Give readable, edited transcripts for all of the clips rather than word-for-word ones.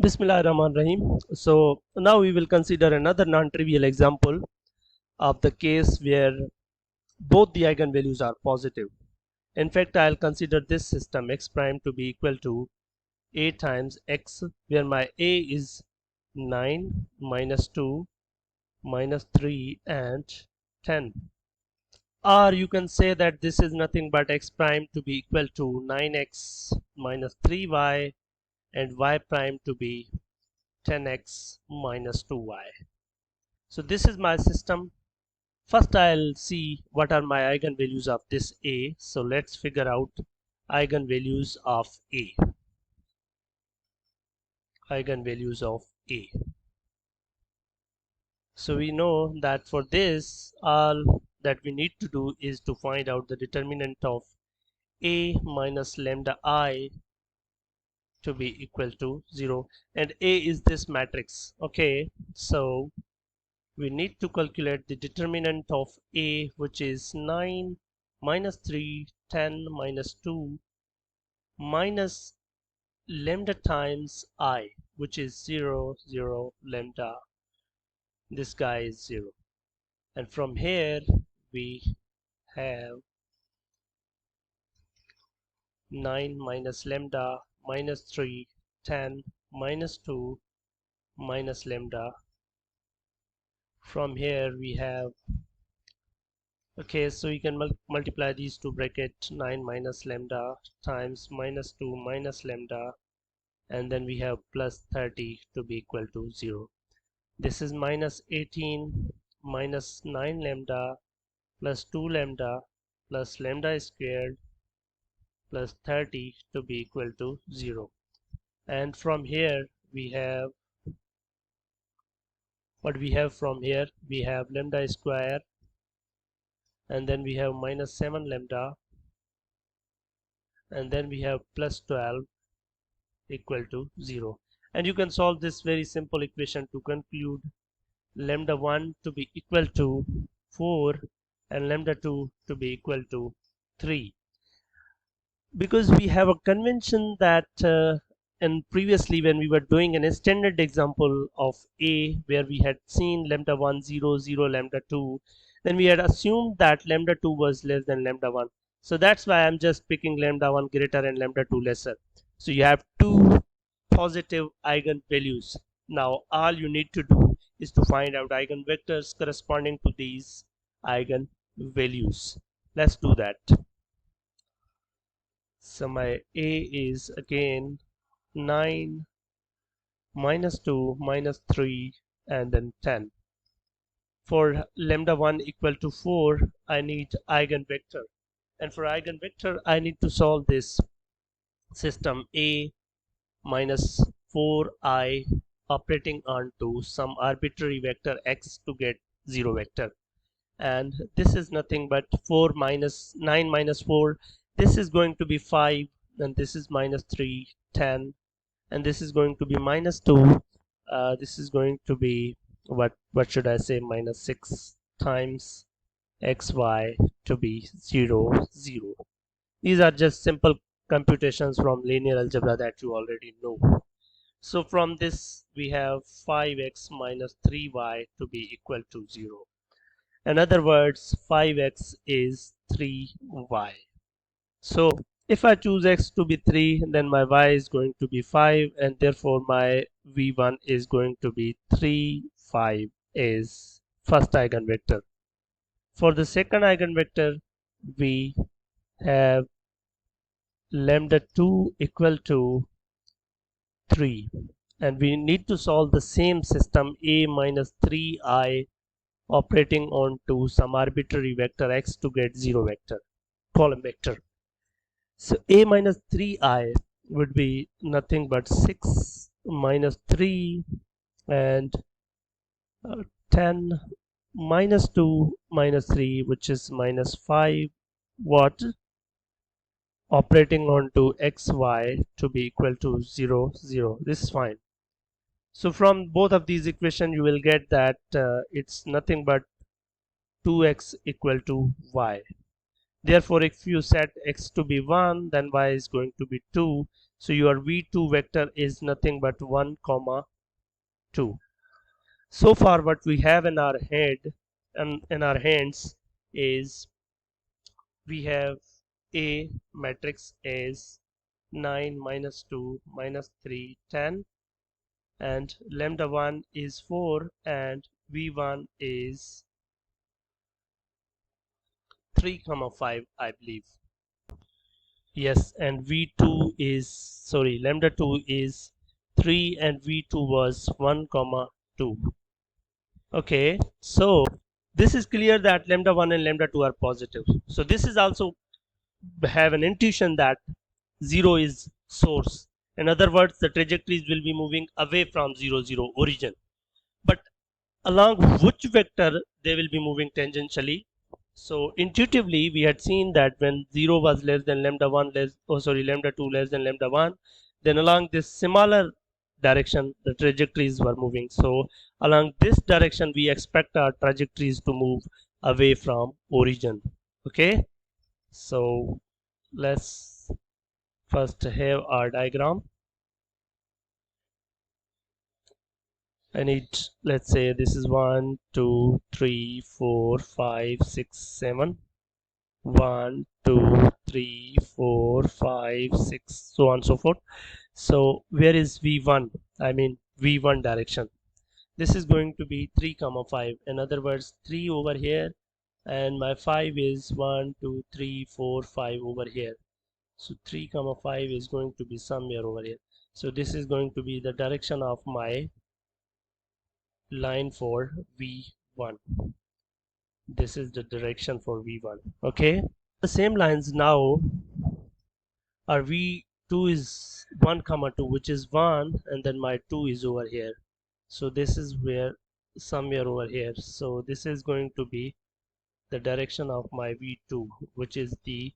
Bismillahirrahmanirrahim. So now we will consider another non-trivial example of the case where both the eigenvalues are positive. In fact, I'll consider this system x prime to be equal to a times x, where my a is 9, minus 2, minus 3 and 10. Or you can say that this is nothing but x prime to be equal to 9x minus 3y and y prime to be 10x minus 2y. So this is my system. First I'll see what are my eigenvalues of this A. So let's figure out eigenvalues of A. Eigenvalues of A. So we know that for this all that we need to do is to find out the determinant of A minus lambda I to be equal to 0, and A is this matrix. Okay, so we need to calculate the determinant of A, which is 9, minus 3, 10, minus 2, minus lambda times I, which is 0, 0, lambda. This guy is 0. And from here we have 9 minus lambda, minus 3, 10, minus 2, minus lambda. From here we have, okay, so you can multiply these two brackets, 9 minus lambda times minus 2 minus lambda, and then we have plus 30 to be equal to 0. This is minus 18 minus 9 lambda plus 2 lambda plus lambda squared plus 30 to be equal to 0. And from here we have, what we have from here, we have lambda square, and then we have minus 7 lambda, and then we have plus 12 equal to 0. And you can solve this very simple equation to conclude lambda 1 to be equal to 4 and lambda 2 to be equal to 3, because we have a convention that and previously when we were doing an standard example of A, where we had seen lambda 1 0 0 lambda 2, then we had assumed that lambda 2 was less than lambda 1. So that's why I'm just picking lambda 1 greater and lambda 2 lesser. So you have two positive eigenvalues. Now all you need to do is to find out eigenvectors corresponding to these eigenvalues. Let's do that. So my A is again 9, minus 2, minus 3, and then 10. For lambda 1 equal to 4, I need eigenvector. And for eigenvector, I need to solve this system A minus 4i operating onto some arbitrary vector x to get 0 vector. And this is nothing but 4 minus 9 minus 4. This is going to be 5, and this is minus 3, 10, and this is going to be minus 2. This is going to be what should I say, minus 6 times xy to be 0, 0. These are just simple computations from linear algebra that you already know. So from this we have 5x minus 3y to be equal to 0. In other words, 5x is 3y. So if I choose x to be 3, then my y is going to be 5, and therefore my v1 is going to be 3, 5 is first eigenvector. For the second eigenvector, we have lambda 2 equal to 3, and we need to solve the same system A minus 3i operating onto some arbitrary vector x to get 0 vector, column vector. So A minus 3i would be nothing but 6 minus 3 and 10 minus 2 minus 3, which is minus 5, what operating onto xy to be equal to 0, 0. This is fine. So from both of these equations you will get that it's nothing but 2x equal to y. Therefore if you set x to be 1, then y is going to be 2. So your v2 vector is nothing but 1 comma 2. So far what we have in our head and in our hands is we have a matrix is 9 minus 2 minus 3 10, and lambda 1 is 4 and v1 is 3 comma 5, I believe. Yes, and v2 is, sorry, lambda 2 is 3 and v2 was 1 comma 2. Okay, so this is clear that lambda 1 and lambda 2 are positive. So this is also have an intuition that 0 is source. In other words, the trajectories will be moving away from 0 0 origin. But along which vector they will be moving tangentially? So intuitively we had seen that when 0 was less than lambda 1 less, oh sorry, lambda 2 less than lambda 1, then along this similar direction the trajectories were moving. So along this direction we expect our trajectories to move away from origin. Okay, so let's first have our diagram. I need, let's say this is 1 2 3 4 5 6 7, 1 2 3 4 5 6, so on and so forth. So where is v1, I mean v1 direction? This is going to be 3 comma 5, in other words 3 over here, and my 5 is 1 2 3 4 5 over here. So 3 comma 5 is going to be somewhere over here. So this is going to be the direction of my line for v1. This is the direction for v1. Okay, the same lines now our v2 is 1 comma 2, which is 1, and then my 2 is over here. So this is where somewhere over here. So this is going to be the direction of my v2, which is the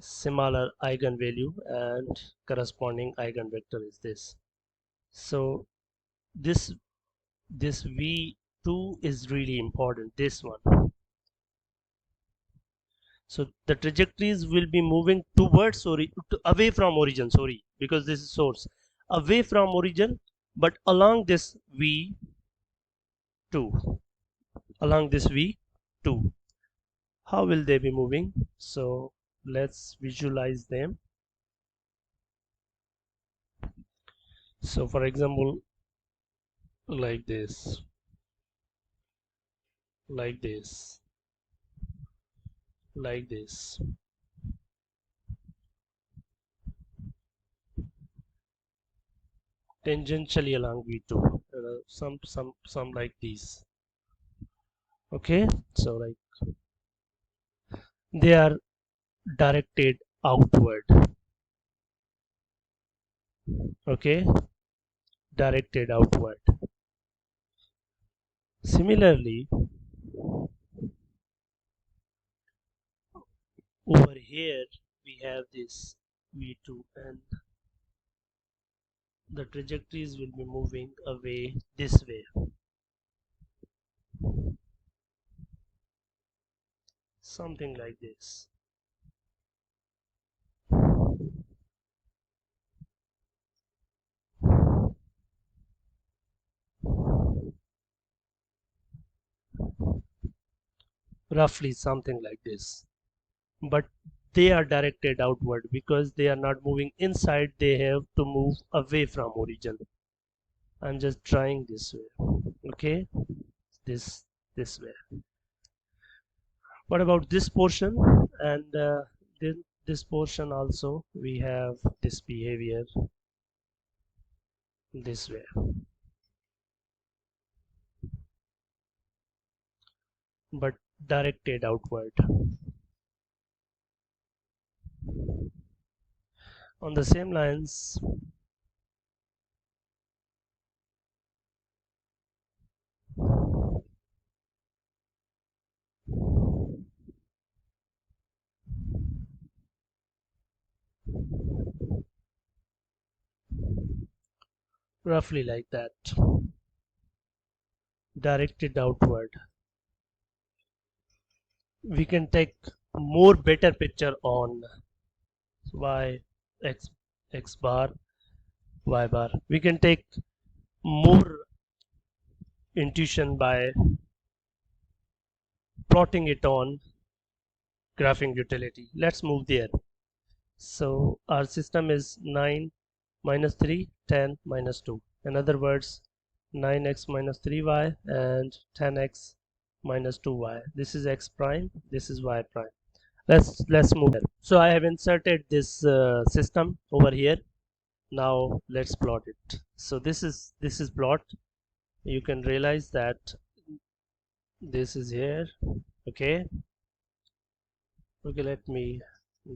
similar eigenvalue, and corresponding eigenvector is this. So this v2 is really important, this one. So the trajectories will be moving towards away from origin, sorry, because this is source, away from origin, but along this v2, along this v2, how will they be moving? So let's visualize them. So for example, like this, like this, like this. Tangentially along v2, some like these. Okay, so like they are directed outward. Okay, directed outward. Similarly, over here we have this v2, and the trajectories will be moving away this way, something like this. Roughly something like this. But they are directed outward because they are not moving inside, they have to move away from origin. I'm just trying this way. Okay, this way. What about this portion? And this portion also we have this behavior this way, but directed outward. On the same lines, roughly like that, directed outward. We can take more better picture on y x bar, y bar. We can take more intuition by plotting it on graphing utility. Let's move there. So our system is 9 minus 3, 10 minus 2. In other words, 9x minus 3y and 10x minus 2y. This is x prime, this is y prime. Let's move there. So I have inserted this system over here. Now let's plot it. So this is plot. You can realize that this is here. Okay, let me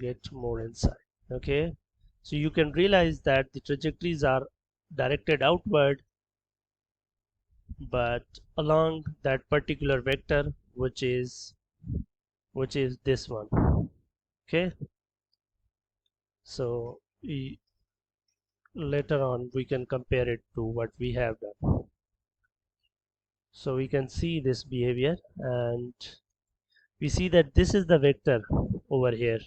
get more insight. Okay, so you can realize that the trajectories are directed outward, but along that particular vector, which is this one. Okay, so later on we can compare it to what we have done. So we can see this behavior, and we see that this is the vector over here,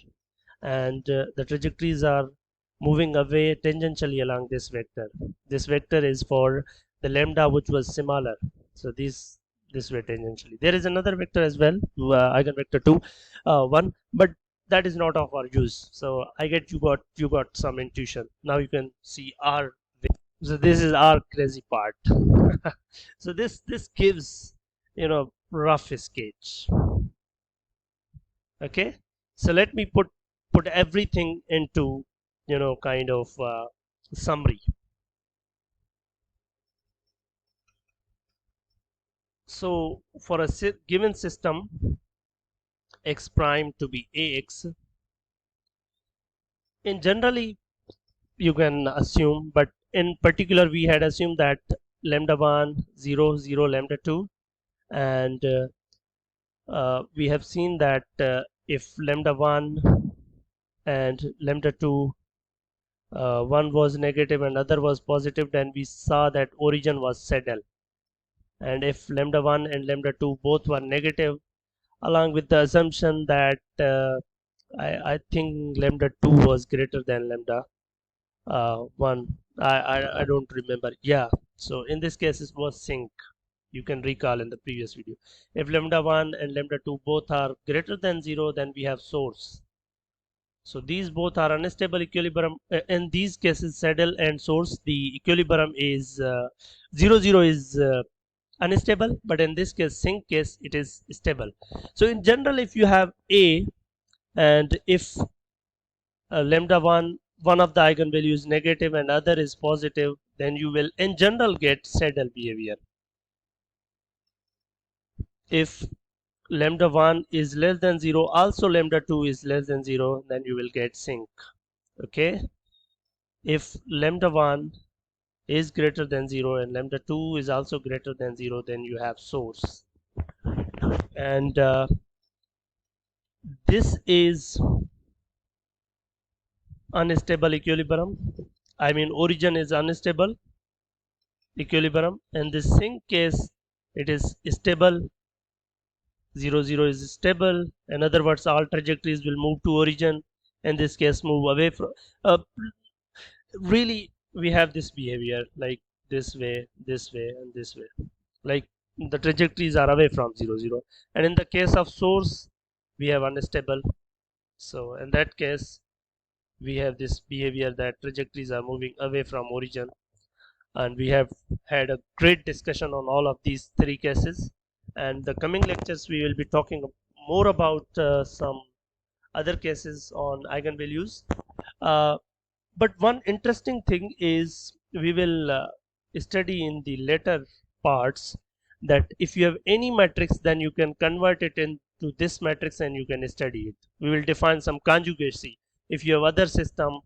and the trajectories are moving away tangentially along this vector. This vector is for the lambda which was smaller, so this way tangentially. There is another vector as well, eigenvector 2 1, but that is not of our use. So I get you got some intuition. Now you can see our, so this is our crazy part. So this gives, rough sketch. Okay, so let me put everything into, kind of summary. So for a given system x prime to be ax, in generally you can assume, but in particular we had assumed that lambda 1 0 0 lambda 2, and we have seen that if lambda 1 and lambda 2, one was negative and other was positive, then we saw that origin was saddle. And if lambda 1 and lambda 2 both were negative, along with the assumption that I think lambda 2 was greater than lambda 1, I don't remember. Yeah, so in this case it was sync. You can recall in the previous video, if lambda 1 and lambda 2 both are greater than 0, then we have source. So these both are unstable equilibrium. In these cases, saddle and source, the equilibrium is 0 0 is unstable, but in this case, sync case, it is stable. So in general, if you have A, and if lambda 1 of the eigenvalue is negative and other is positive, then you will in general get saddle behavior. If lambda 1 is less than 0, also lambda 2 is less than 0, then you will get sync. Okay, if lambda 1 is greater than 0 and lambda 2 is also greater than 0, then you have source. And this is unstable equilibrium. I mean, origin is unstable equilibrium, and the sync case, it is stable. 0 0 is stable. In other words, all trajectories will move to origin. In this case, move away from. Really, we have this behavior like this way, and this way. Like the trajectories are away from 0 0. And in the case of source, we have unstable. So in that case, we have this behavior that trajectories are moving away from origin. And we have had a great discussion on all of these three cases. And the coming lectures, we will be talking more about some other cases on eigenvalues. But one interesting thing is we will study in the later parts that if you have any matrix, then you can convert it into this matrix and you can study it. We will define some conjugacy. If you have other system,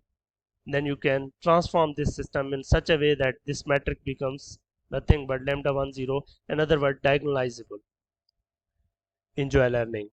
then you can transform this system in such a way that this matrix becomes nothing but lambda 1 0, in other words, diagonalizable. Enjoy learning.